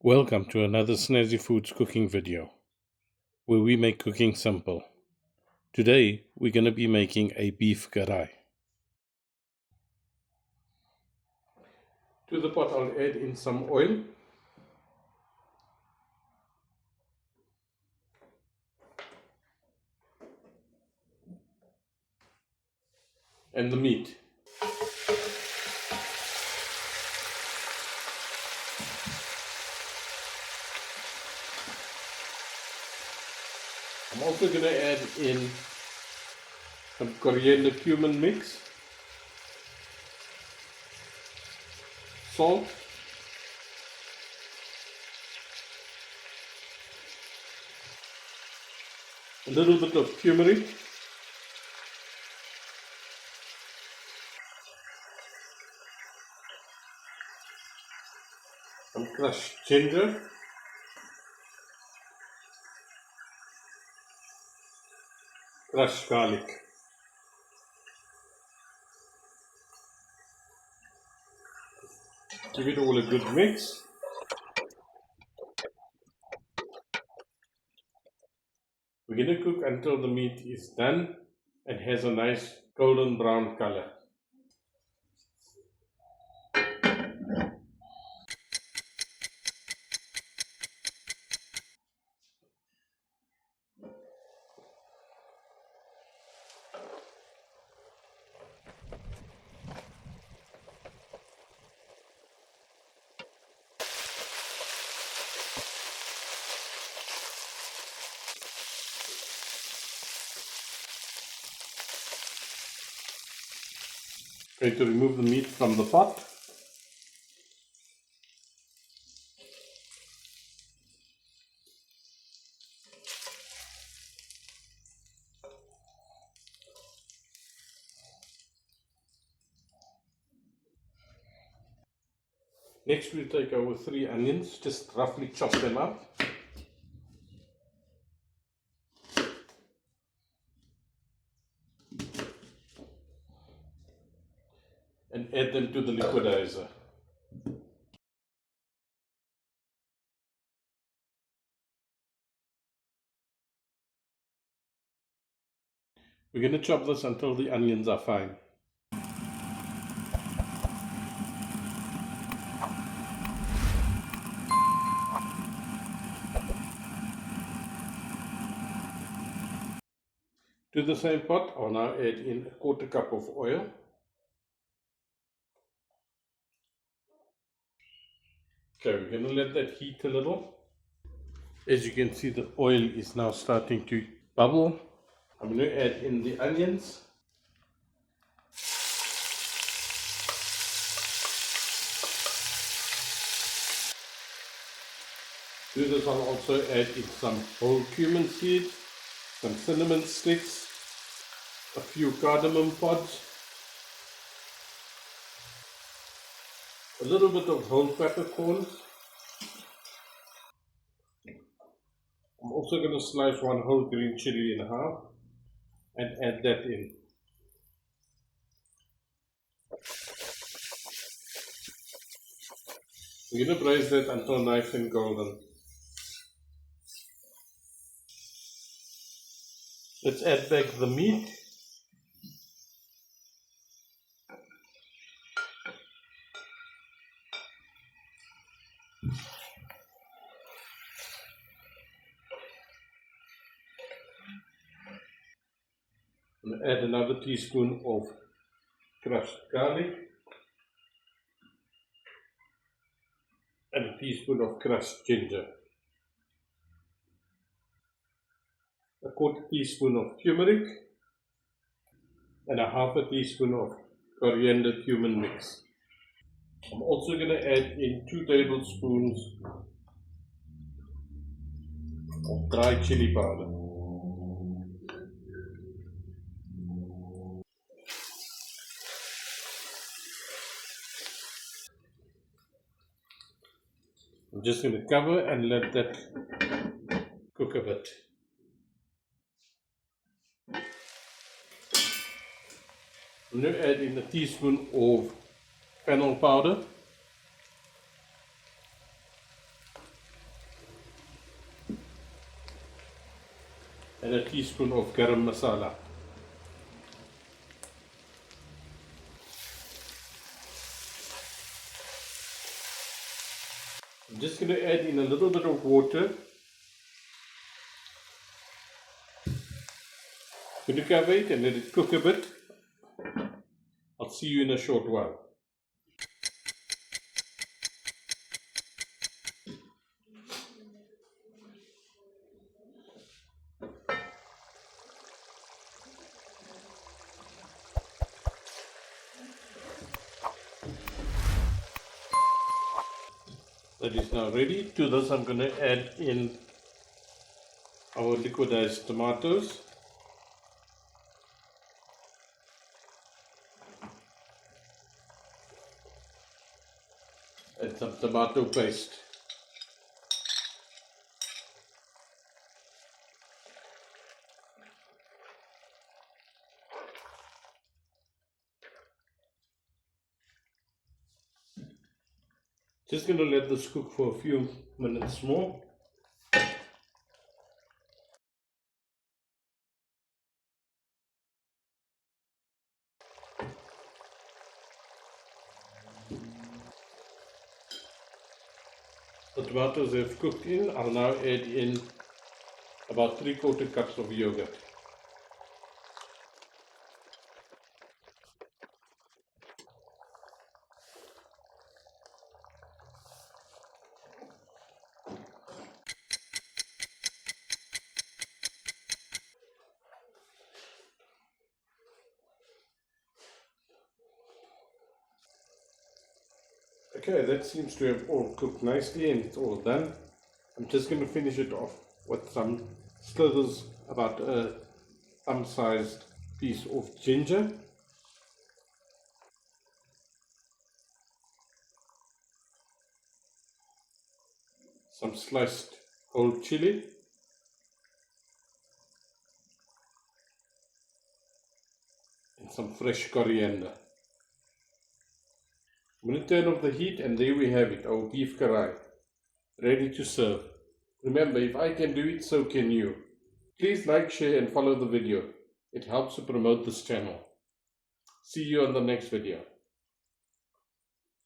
Welcome to another Snazzy Foods cooking video, where we make cooking simple. Today, we're going to be making a beef karahi. To the pot, I'll add in some oil. And the meat. I'm also going to add in some coriander cumin mix, salt, a little bit of turmeric, some crushed ginger, crushed garlic. Give it all a good mix. We're going to cook until the meat is done and has a nice golden brown color. Going to remove the meat from the pot. Next we'll take our 3 onions, just roughly chop them up. And add them to the liquidizer. We're going to chop this until the onions are fine. To the same pot, I'll now add in a 1/4 cup of oil. Okay, we're going to let that heat a little. As you can see, the oil is now starting to bubble. I'm going to add in the onions. To this, I'll also add in some whole cumin seeds, some cinnamon sticks, a few cardamom pods, a little bit of whole peppercorns. I'm also going to slice 1 whole green chili in half and add that in. We're going to braise that until nice and golden. Let's add back the meat. And add another teaspoon of crushed garlic and a teaspoon of crushed ginger. A 1/4 teaspoon of turmeric and a 1/2 teaspoon of coriander cumin mix. I'm also going to add in 2 tablespoons of dry chili powder. I'm just going to cover and let that cook a bit. I'm going to add in a teaspoon of fennel powder, and a teaspoon of garam masala. I'm just going to add in a little bit of water. I'm going to cover it and let it cook a bit. I'll see you in a short while. That is now ready. To this I'm going to add in our liquidized tomatoes. And some tomato paste. Just going to let this cook for a few minutes more. The tomatoes have cooked in. I'll now add in about 3/4 cups of yogurt. Okay, that seems to have all cooked nicely and it's all done. I'm just going to finish it off with some slithers, about a thumb-sized piece of ginger. Some sliced whole chili. And some fresh coriander. I'm going to turn off the heat and there we have it, our beef karahi, ready to serve. Remember, if I can do it, so can you. Please like, share and follow the video. It helps to promote this channel. See you on the next video.